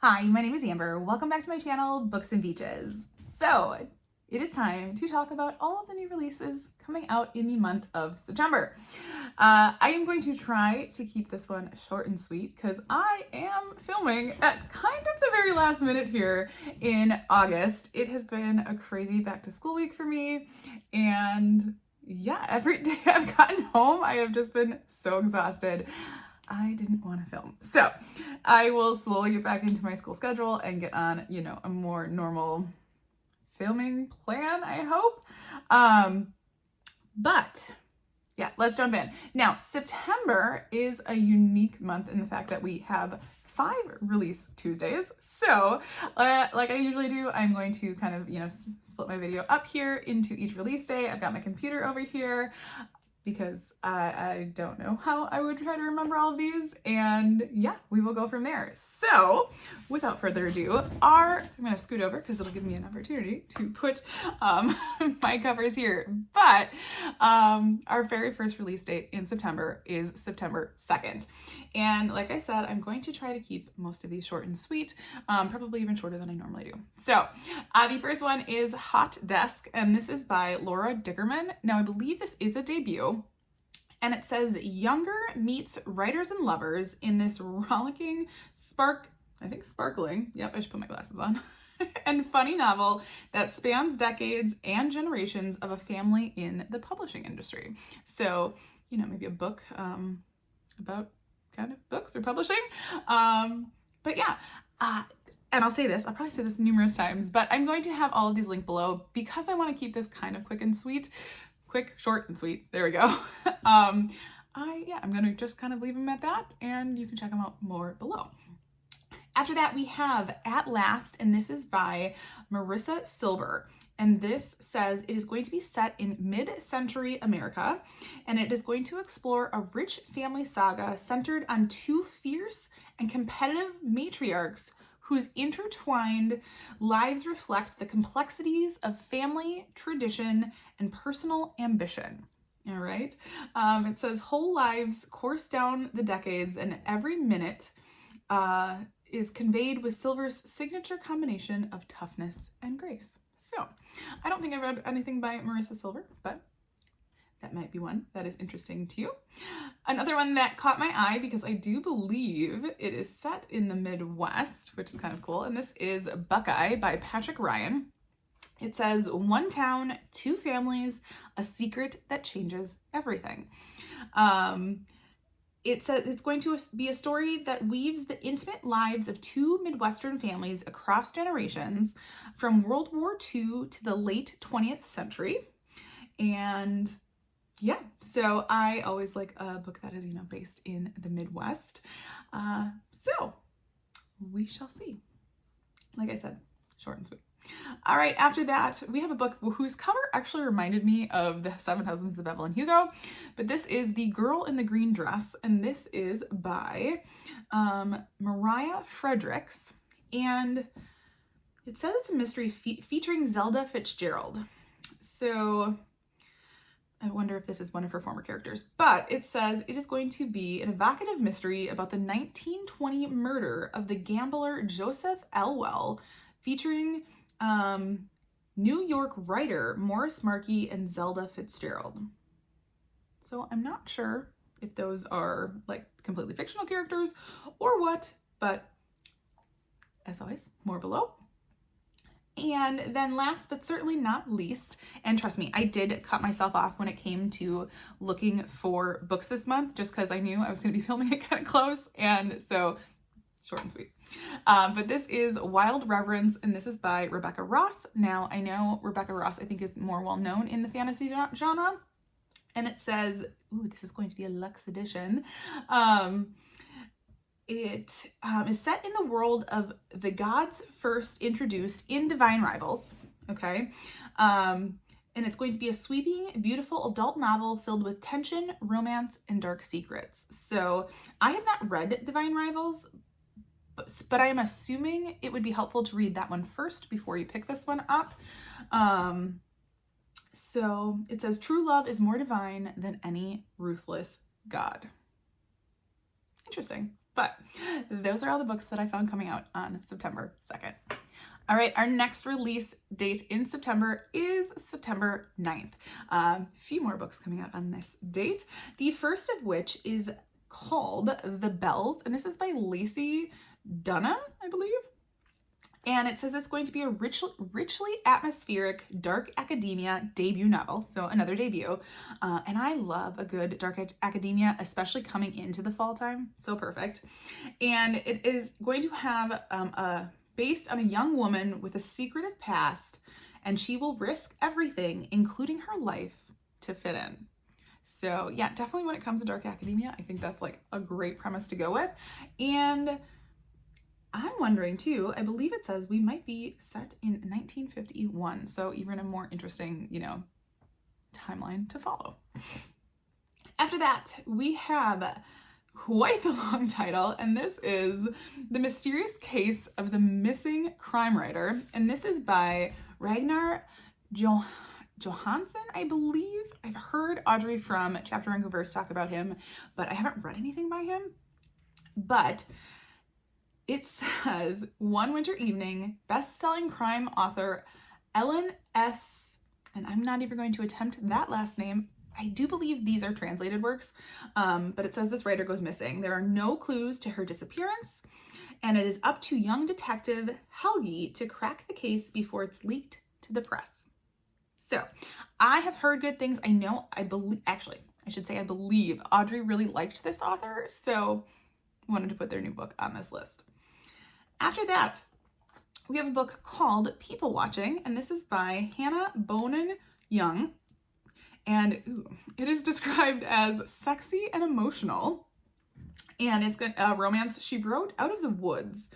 Hi, my name is Amber. Welcome back to my channel, Books and Beaches. So, it is time to talk about all of the new releases coming out in the month of September. I am going to try to keep this one short and sweet because I am filming at kind of the very last minute here in August. It has been a crazy back to school week for me, and yeah, every day I've gotten home, I have just been so exhausted. I didn't want to film. So I will slowly get back into my school schedule and get on, a more normal filming plan, I hope. But yeah, let's jump in. Now, September is a unique month in the fact that we have 5 release Tuesdays. So, like I usually do, I'm going to kind of, split my video up here into each release day. I've got my computer over here because I don't know how I would try to remember all of these, and yeah, we will go from there. So without further ado, I'm going to scoot over because it'll give me an opportunity to put my covers here, but our very first release date in September is September 2nd. And like I said, I'm going to try to keep most of these short and sweet, probably even shorter than I normally do. So the first one is Hot Desk, and this is by Laura Dickerman. Now, I believe this is a debut, and it says Younger meets writers and lovers in this rollicking, sparkling, yep, I should put my glasses on, and funny novel that spans decades and generations of a family in the publishing industry. So, maybe a book about kind of books or publishing. But yeah, and I'll probably say this numerous times, but I'm going to have all of these linked below because I want to keep this kind of quick, short and sweet. There we go. I'm going to just kind of leave them at that, and you can check them out more below. After that, we have At Last, and this is by Marissa Silver. And this says it is going to be set in mid-century America, and it is going to explore a rich family saga centered on 2 fierce and competitive matriarchs whose intertwined lives reflect the complexities of family, tradition, and personal ambition. All right. It says whole lives course down the decades, and every minute is conveyed with Silver's signature combination of toughness and grace. So, I don't think I read anything by Marissa Silver, but that might be one that is interesting to you. Another one that caught my eye because I do believe it is set in the Midwest, which is kind of cool, and this is Buckeye by Patrick Ryan. It says, One town, 2 families, a secret that changes everything. It says it's going to be a story that weaves the intimate lives of 2 Midwestern families across generations from World War II to the late 20th century. And yeah, so I always like a book that is, based in the Midwest. So we shall see. Like I said, short and sweet. All right, after that, we have a book whose cover actually reminded me of The 7 Husbands of Evelyn Hugo, but this is The Girl in the Green Dress, and this is by Mariah Fredericks, and it says it's a mystery featuring Zelda Fitzgerald. So I wonder if this is one of her former characters, but it says it is going to be an evocative mystery about the 1920 murder of the gambler Joseph Elwell, featuring New York writer Morris Markey and Zelda Fitzgerald. So I'm not sure if those are like completely fictional characters or what, but as always, more below. And then last but certainly not least, and trust me, I did cut myself off when it came to looking for books this month, just because I knew I was going to be filming it kind of close, and so short and sweet. But this is Wild Reverence, and this is by Rebecca Ross. Now, I know Rebecca Ross, I think, is more well known in the fantasy genre, and it says, ooh, this is going to be a luxe edition. It is set in the world of the gods first introduced in Divine Rivals, okay? And it's going to be a sweeping, beautiful adult novel filled with tension, romance, and dark secrets. So I have not read Divine Rivals, but I am assuming it would be helpful to read that one first before you pick this one up. So it says, true love is more divine than any ruthless god. Interesting. But those are all the books that I found coming out on September 2nd. All right, our next release date in September is September 9th. A few more books coming out on this date. The first of which is called The Bells, and this is by Lacey Dunham, I believe. And it says it's going to be a richly atmospheric dark academia debut novel, so another debut. And I love a good dark academia, especially coming into the fall time. So perfect. And it is going to have based on a young woman with a secretive past, and she will risk everything, including her life, to fit in. So yeah, definitely when it comes to dark academia, I think that's like a great premise to go with. And I'm wondering too, I believe it says we might be set in 1951, so even a more interesting, timeline to follow. After that, we have quite the long title, and this is The Mysterious Case of the Missing Crime Writer, and this is by Ragnar Johansson, I believe. I've heard Audrey from Chapter on Converse talk about him, but I haven't read anything by him. But it says, one winter evening, best-selling crime author Ellen S., and I'm not even going to attempt that last name. I do believe these are translated works, but it says this writer goes missing. There are no clues to her disappearance, and it is up to young detective Helgi to crack the case before it's leaked to the press. So I have heard good things. I believe Audrey really liked this author, so wanted to put their new book on this list. After that, we have a book called People Watching, and this is by Hannah Bonin Young. And it is described as sexy and emotional. And it's a romance she wrote out of the woods.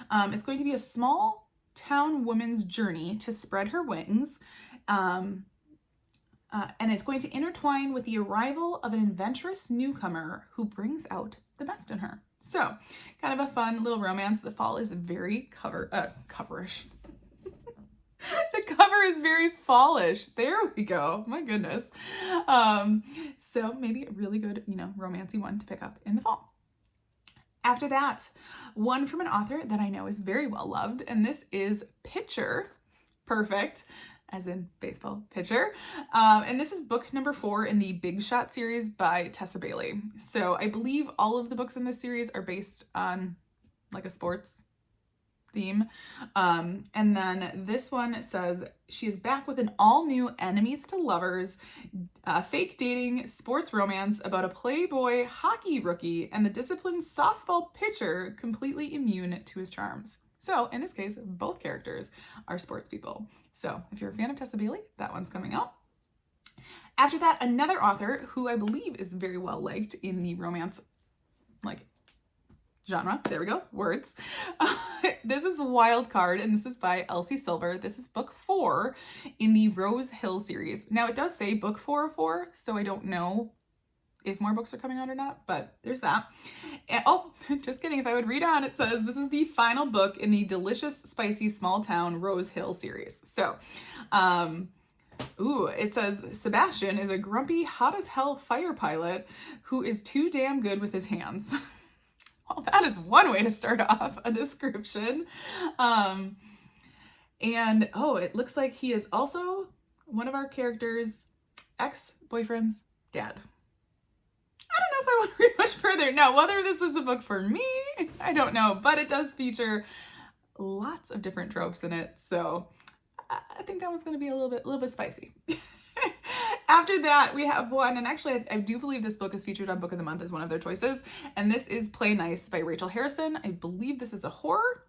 It's going to be a small town woman's journey to spread her wings. And it's going to intertwine with the arrival of an adventurous newcomer who brings out the best in her. So, kind of a fun little romance. The fall is very coverish. The cover is very fallish. There we go. My goodness. So maybe a really good, romancy one to pick up in the fall. After that, one from an author that I know is very well loved, and this is Pitcher Perfect, as in baseball pitcher. And this is book number 4 in the Big Shot series by Tessa Bailey. So I believe all of the books in this series are based on like a sports theme. And then this one says she is back with an all-new enemies to lovers, fake dating sports romance about a playboy hockey rookie and the disciplined softball pitcher completely immune to his charms. So in this case, both characters are sports people. So if you're a fan of Tessa Bailey, that one's coming out. After that, another author who I believe is very well liked in the romance genre. There we go, words. This is Wild Card, and this is by Elsie Silver. This is book 4 in the Rose Hill series. Now it does say book 4 of 4, so I don't know if more books are coming out or not, but there's that. And, just kidding. If I would read on, it says this is the final book in the delicious, spicy, small town Rose Hill series. So, it says Sebastian is a grumpy, hot as hell fire pilot who is too damn good with his hands. Well, that is one way to start off a description. It looks like he is also one of our characters' ex-boyfriend's dad. I don't know if I want to read much further. Now, whether this is a book for me, I don't know, but it does feature lots of different tropes in it, so I think that one's going to be a little bit spicy. After that, we have one, and actually I do believe this book is featured on Book of the Month as one of their choices, and this is Play Nice by Rachel Harrison. I believe this is a horror,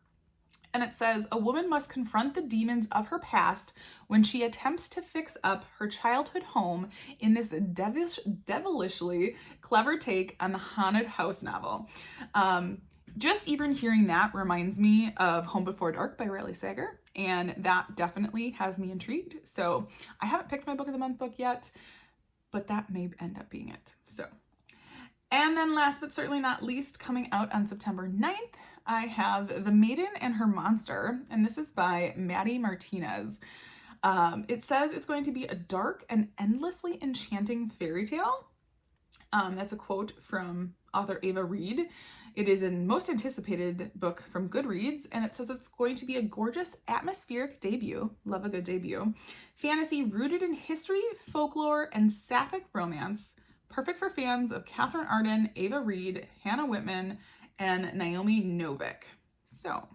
and it says, a woman must confront the demons of her past when she attempts to fix up her childhood home in this devilishly clever take on the haunted house novel. Just even hearing that reminds me of Home Before Dark by Riley Sager, and that definitely has me intrigued. So I haven't picked my Book of the Month book yet, but that may end up being it. So, and then last but certainly not least, coming out on September 9th, I have The Maiden and Her Monster, and this is by Maddie Martinez. It says it's going to be a dark and endlessly enchanting fairy tale. That's a quote from author Ava Reed. It is a most anticipated book from Goodreads, and it says it's going to be a gorgeous atmospheric debut, love a good debut, fantasy rooted in history, folklore, and sapphic romance, perfect for fans of Catherine Arden, Ava Reed, Hannah Whitman, and Naomi Novik. So,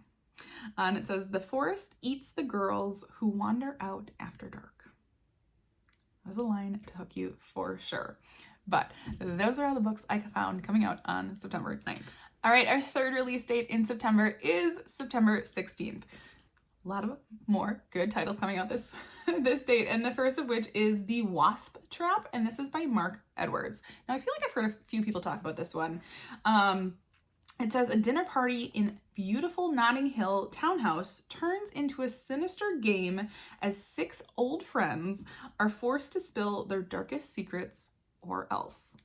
and it says, the forest eats the girls who wander out after dark. There's a line to hook you for sure. But those are all the books I found coming out on September 9th. All right, our third release date in September is September 16th. A lot of more good titles coming out this date, and the first of which is The Wasp Trap, and this is by Mark Edwards. Now, I feel like I've heard a few people talk about this one. It says, a dinner party in beautiful Notting Hill townhouse turns into a sinister game as 6 old friends are forced to spill their darkest secrets or else.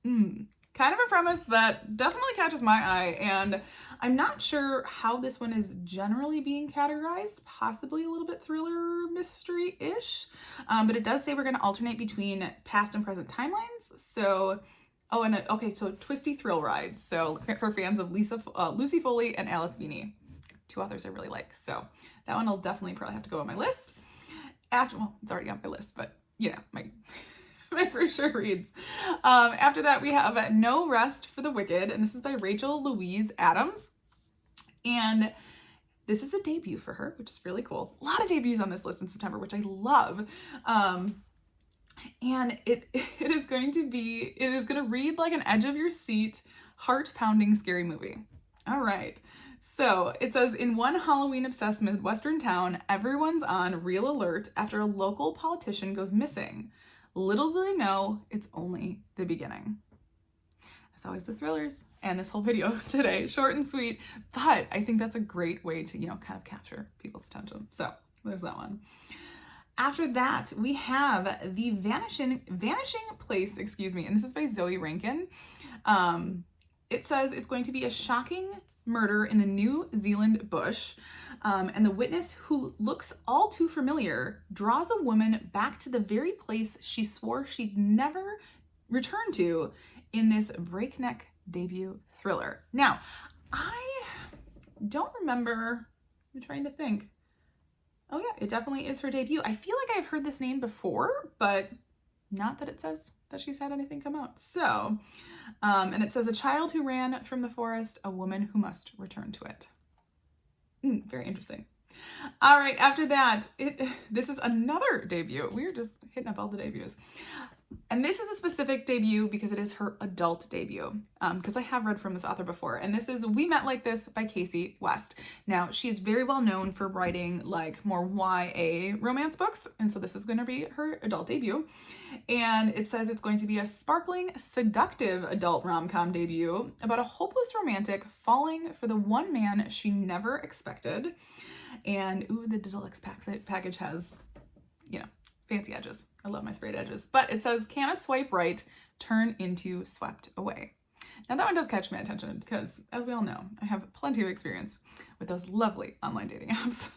Kind of a premise that definitely catches my eye, and I'm not sure how this one is generally being categorized, possibly a little bit thriller mystery-ish, but it does say we're going to alternate between past and present timelines. So, so twisty thrill ride. So for fans of Lucy Foley and Alice Beanie, 2 authors I really like. So that one will definitely probably have to go on my list. It's already on my list, but my for sure reads. After that, we have No Rest for the Wicked, and this is by Rachel Louise Adams. And this is a debut for her, which is really cool. A lot of debuts on this list in September, which I love. And it is going to read like an edge of your seat, heart-pounding scary movie. All right. So it says, in one Halloween-obsessed Midwestern town, everyone's on real alert after a local politician goes missing. Little do they know, it's only the beginning. As always with thrillers, and this whole video today, short and sweet, but I think that's a great way to, kind of capture people's attention. So there's that one. After that, we have The Vanishing Place, and this is by Zoe Rankin. It says it's going to be a shocking murder in the New Zealand bush, and the witness, who looks all too familiar, draws a woman back to the very place she swore she'd never return to in this breakneck debut thriller. Now, I don't remember, I'm trying to think. Oh yeah, it definitely is her debut. I feel like I've heard this name before, but not that it says that she's had anything come out. So, and it says, a child who ran from the forest, a woman who must return to it. Very interesting. All right, after that, this is another debut. We're just hitting up all the debuts. And this is a specific debut because it is her adult debut, because I have read from this author before. And this is We Met Like This by Casey West. Now, she's very well known for writing like more YA romance books. And so this is going to be her adult debut. And it says it's going to be a sparkling, seductive adult rom-com debut about a hopeless romantic falling for the one man she never expected. And the deluxe package has, fancy edges. I love my sprayed edges. But it says, can a swipe right turn into swept away? Now that one does catch my attention because, as we all know, I have plenty of experience with those lovely online dating apps.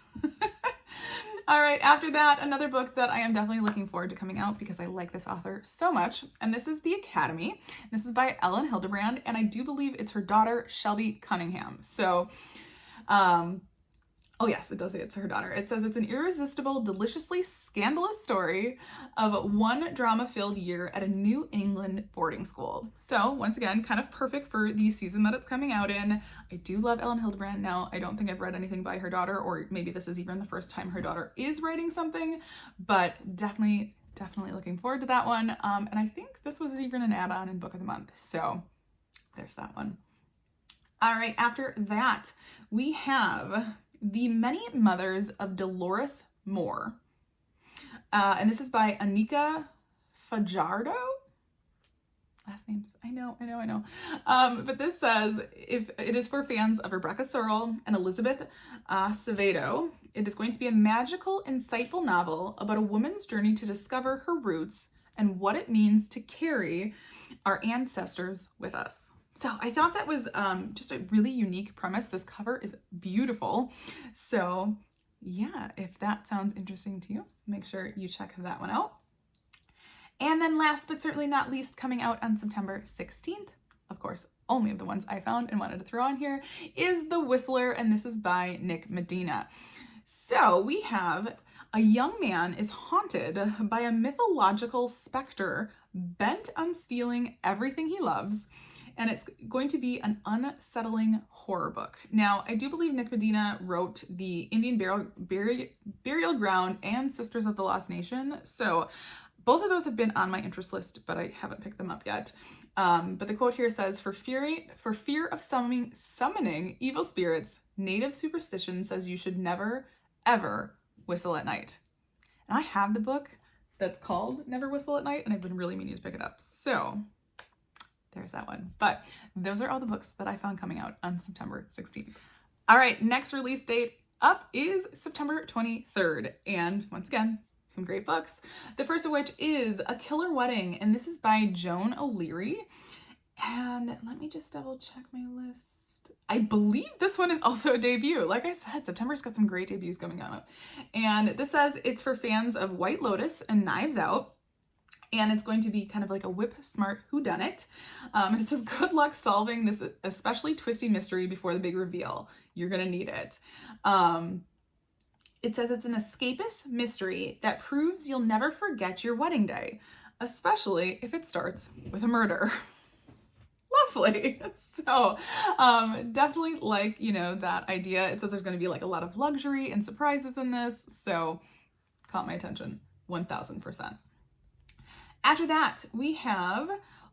All right, after that, another book that I am definitely looking forward to coming out because I like this author so much, and this is The Academy. This is by Ellen Hildebrand, and I do believe it's her daughter, Shelby Cunningham. So, oh yes, it does say it's her daughter. It says it's an irresistible, deliciously scandalous story of one drama-filled year at a New England boarding school. So once again, kind of perfect for the season that it's coming out in. I do love Ellen Hildebrand. Now, I don't think I've read anything by her daughter, or maybe this is even the first time her daughter is writing something, but definitely looking forward to that one. And I think this was even an add-on in Book of the Month. So there's that one. All right, after that, we have The Many Mothers of Dolores Moore. And this is by Anika Fajardo. Last names, I know. But this says, if it is for fans of Rebecca Searle and Elizabeth Acevedo, it is going to be a magical, insightful novel about a woman's journey to discover her roots and what it means to carry our ancestors with us. So I thought that was just a really unique premise. This cover is beautiful. So yeah, if that sounds interesting to you, make sure you check that one out. And then last but certainly not least, coming out on September 16th, of course, only of the ones I found and wanted to throw on here, is The Whistler, and this is by Nick Medina. So we have a young man is haunted by a mythological specter bent on stealing everything he loves, and it's going to be an unsettling horror book. Now, I do believe Nick Medina wrote the Indian Burial Ground and Sisters of the Lost Nation, so both of those have been on my interest list, but I haven't picked them up yet. But the quote here says, for fear of summoning evil spirits, native superstition says you should never, ever whistle at night. And I have the book that's called Never Whistle at Night, and I've been really meaning to pick it up. So there's that one. But those are all the books that I found coming out on September 16th. All right, next release date up is September 23rd. And once again, some great books. The first of which is A Killer Wedding, and this is by Joan O'Leary. And let me just double check my list. I believe this one is also a debut. Like I said, September's got some great debuts coming up. And this says it's for fans of White Lotus and Knives Out. And it's going to be kind of like a whip smart whodunit. And it says, good luck solving this especially twisty mystery before the big reveal. You're gonna need it. It says it's an escapist mystery that proves you'll never forget your wedding day, especially if it starts with a murder. Lovely. So definitely like, that idea. It says there's going to be like a lot of luxury and surprises in this. So caught my attention 1000%. After that, we have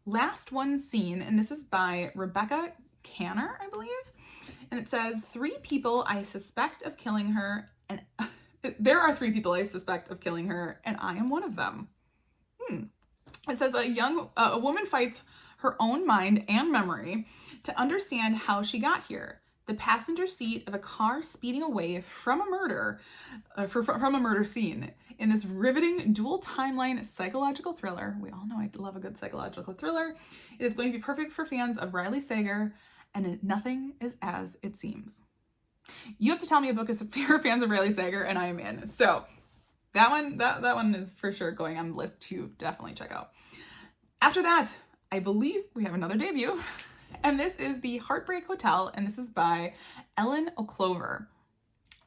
Last One Seen, and this is by Rebecca Canner, I believe. And it says, 3 people I suspect of killing her, and there are 3 people I suspect of killing her, and I am one of them. It says a woman fights her own mind and memory to understand how she got here. The passenger seat of a car speeding away from a murder, from a murder scene. In this riveting dual timeline psychological thriller, we all know I love a good psychological thriller. It is going to be perfect for fans of Riley Sager, and nothing is as it seems. You have to tell me a book is for fans of Riley Sager, and I am in. So that one is for sure going on the list to definitely check out. After that, I believe we have another debut, and this is The Heartbreak Hotel, and this is by Ellen O'Clover.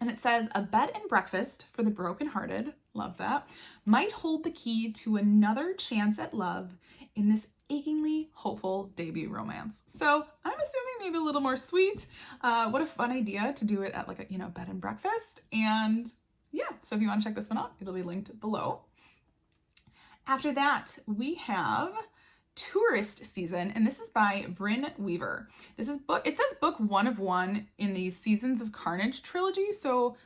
And it says, a bed and breakfast for the brokenhearted, love that, might hold the key to another chance at love in this achingly hopeful debut romance. So I'm assuming maybe a little more sweet. What a fun idea to do it at like a, bed and breakfast. And yeah, so if you want to check this one out, it'll be linked below. After that, we have Tourist Season, and this is by Bryn Weaver. This is it says book 1 of 1 in the Seasons of Carnage trilogy, so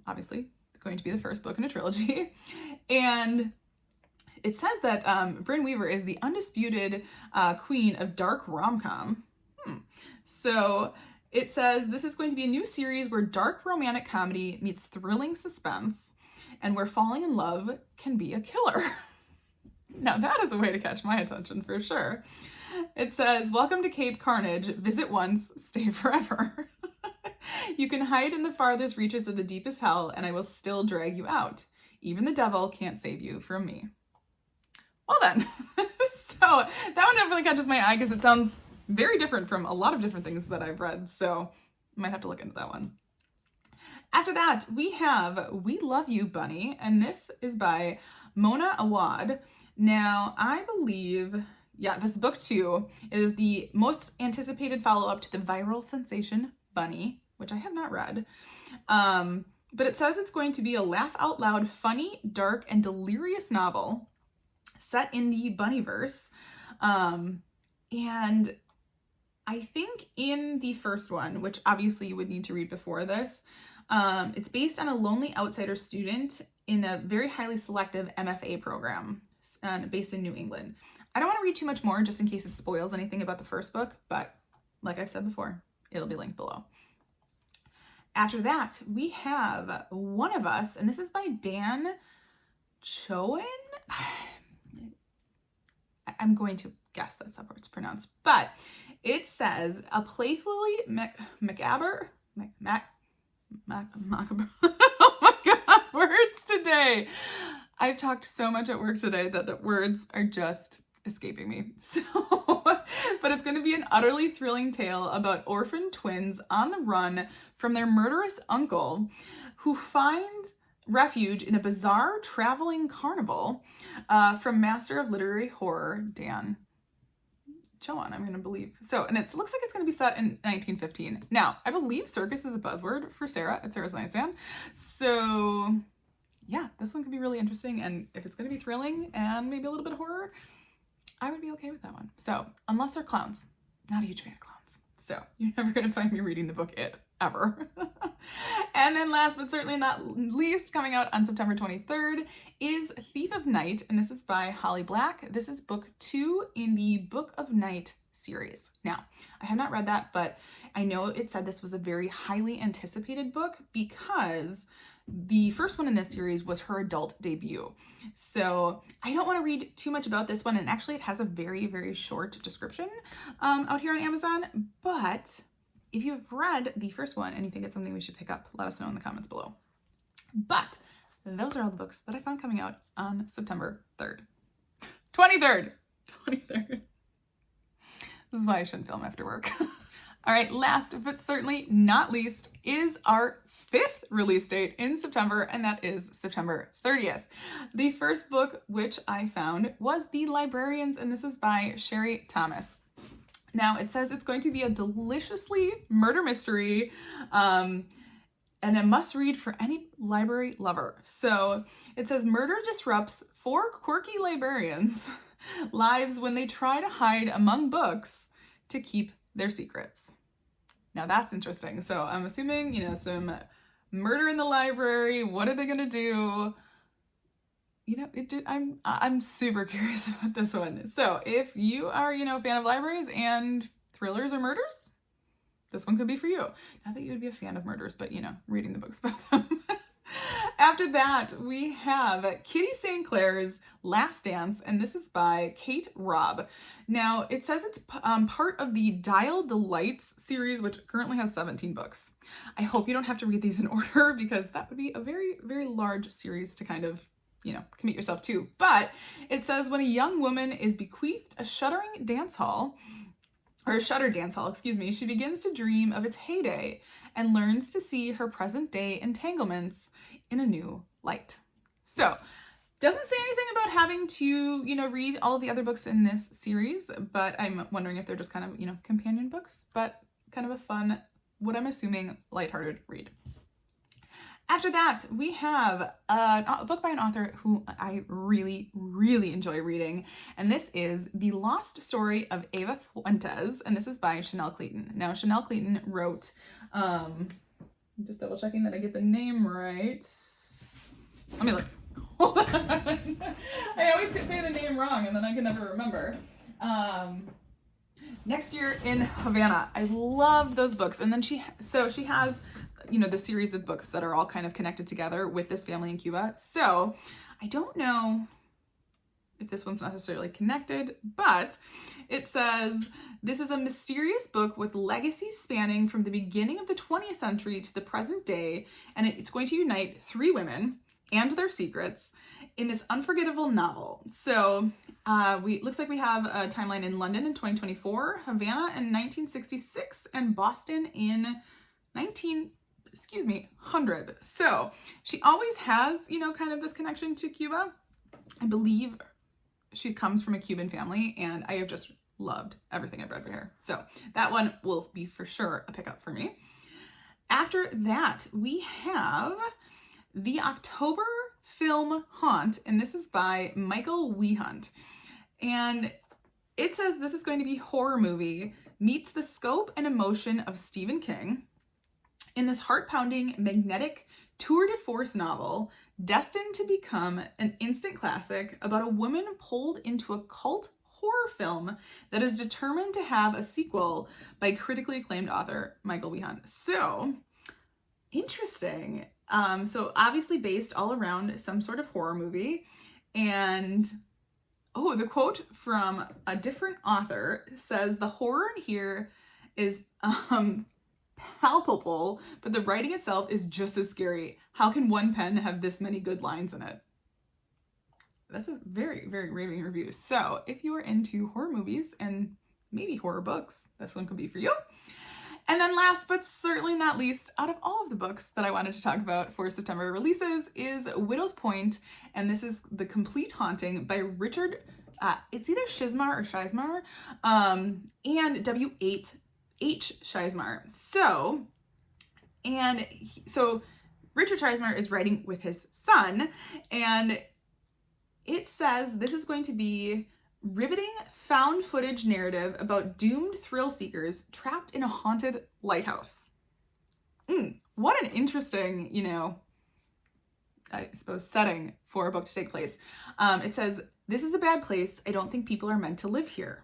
obviously going to be the first book in a trilogy. And it says that Bryn Weaver is the undisputed queen of dark rom-com. So it says this is going to be a new series where dark romantic comedy meets thrilling suspense, and where falling in love can be a killer. Now that is a way to catch my attention for sure. It says, welcome to Cape Carnage. Visit once, stay forever. You can hide in the farthest reaches of the deepest hell, and I will still drag you out. Even the devil can't save you from me. Well then, so that one definitely catches my eye because it sounds very different from a lot of different things that I've read. So I might have to look into that one. After that, we have We Love You, Bunny, and this is by Mona Awad. Now, I believe, this book 2 is the most anticipated follow-up to the viral sensation Bunny, which I have not read. But it says it's going to be a laugh-out-loud, funny, dark, and delirious novel set in the Bunnyverse. And I think in the first one, which obviously you would need to read before this, it's based on a lonely outsider student in a very highly selective MFA program based in New England. I don't want to read too much more just in case it spoils anything about the first book, but like I said before, it'll be linked below. After that, we have One of Us, and this is by Dan Choen. I'm going to guess that's how it's pronounced, but it says a playfully macabre. Oh my God, words today. I've talked so much at work today that the words are just escaping me. So, but it's going to be an utterly thrilling tale about orphan twins on the run from their murderous uncle who find refuge in a bizarre traveling carnival from master of literary horror, Dan Chowan, I'm going to believe. So, and it looks like it's going to be set in 1915. Now, I believe circus is a buzzword for Sarah at Sarah's Nightstand. So, yeah, this one could be really interesting. And if it's going to be thrilling and maybe a little bit of horror, I would be okay with that one. So, unless they're clowns, not a huge fan of clowns. So, you're never going to find me reading the book It, ever. And then last but certainly not least, coming out on September 23rd is Thief of Night, and this is by Holly Black. This is book 2 in the Book of Night series. Now, I have not read that, but I know it said this was a very highly anticipated book because the first one in this series was her adult debut. So I don't want to read too much about this one, and actually it has a very, very short description out here on Amazon, but if you've read the first one and you think it's something we should pick up, let us know in the comments below. But those are all the books that I found coming out on September 3rd. 23rd! 23rd. This is why I shouldn't film after work. All right, last but certainly not least is our 5th release date in September, and that is September 30th. The first book which I found was The Librarians, and this is by Sherry Thomas. Now, it says it's going to be a deliciously murder mystery and a must-read for any library lover. So it says murder disrupts 4 quirky librarians' lives when they try to hide among books to keep their secrets. Now that's interesting. So I'm assuming, some murder in the library. What are they going to do? I'm super curious about this one. So if you are, a fan of libraries and thrillers or murders, this one could be for you. Not that you would be a fan of murders, but, reading the books about them. After that, we have Kitty St. Clair's Last Dance, and this is by Kate Robb. Now, it says it's part of the Dial Delights series, which currently has 17 books. I hope you don't have to read these in order because that would be a very, very large series to kind of commit yourself to. But it says when a young woman is bequeathed a shudder dance hall, she begins to dream of its heyday and learns to see her present day entanglements in a new light. So, doesn't say anything about having to, read all of the other books in this series, but I'm wondering if they're just kind of, companion books, but kind of a fun, what I'm assuming, lighthearted read. After that, we have a book by an author who I really, really enjoy reading, and this is The Lost Story of Eva Fuentes, and this is by Chanel Clayton. Now, Chanel Clayton wrote, just double checking that I get the name right. Let me look. Hold on. I always say the name wrong, and then I can never remember. Next Year in Havana. I love those books, and then she has the series of books that are all kind of connected together with this family in Cuba. So I don't know if this one's necessarily connected, but it says this is a mysterious book with legacy spanning from the beginning of the 20th century to the present day, and it's going to unite 3 women and their secrets in this unforgettable novel. So looks like we have a timeline in London in 2024, Havana in 1966, and Boston in 100. So she always has, kind of this connection to Cuba. I believe she comes from a Cuban family, and I have just loved everything I've read for her. So that one will be for sure a pickup for me. After that, we have The October Film Haunt, and this is by Michael Wehunt. And it says this is going to be horror movie meets the scope and emotion of Stephen King in this heart-pounding, magnetic tour de force novel destined to become an instant classic about a woman pulled into a cult horror film that is determined to have a sequel by critically acclaimed author Michael Wehunt. So, interesting. So obviously based all around some sort of horror movie. And the quote from a different author says the horror in here is palpable, but the writing itself is just as scary. How can one pen have this many good lines in it? That's a very, very raving review. So if you are into horror movies and maybe horror books, this one could be for you. And then last but certainly not least, out of all of the books that I wanted to talk about for September releases is Widow's Point, and this is The Complete Haunting by Richard, it's either Shizmar or Shizmar, and W.H. Shizmar. So Richard Shizmar is writing with his son, and it says this is going to be riveting found footage narrative about doomed thrill seekers trapped in a haunted lighthouse. What an interesting, I suppose, setting for a book to take place. It says, this is a bad place. I don't think people are meant to live here.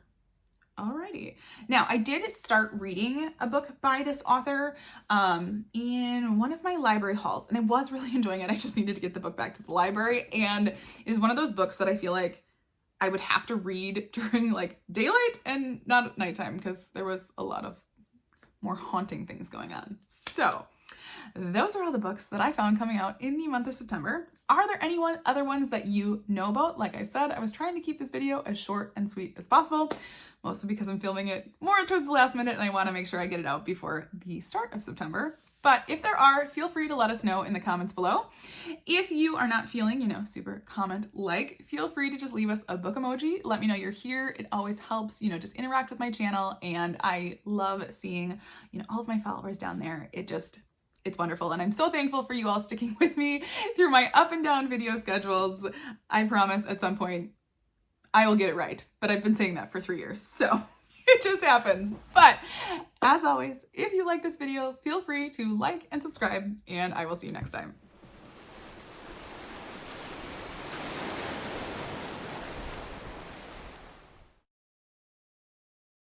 Alrighty. Now, I did start reading a book by this author in one of my library hauls, and I was really enjoying it. I just needed to get the book back to the library, and it is one of those books that I feel like I would have to read during like daylight and not at nighttime, because there was a lot of more haunting things going on. So those are all the books that I found coming out in the month of September. Are there any other ones that you know about? Like I said, I was trying to keep this video as short and sweet as possible, mostly because I'm filming it more towards the last minute and I want to make sure I get it out before the start of September. But if there are, feel free to let us know in the comments below. If you are not feeling, super comment-like, feel free to just leave us a book emoji. Let me know you're here. It always helps, just interact with my channel. And I love seeing, all of my followers down there. It's wonderful. And I'm so thankful for you all sticking with me through my up and down video schedules. I promise at some point I will get it right. But I've been saying that for 3 years. So it just happens. But as always, if you like this video, feel free to like and subscribe, and I will see you next time.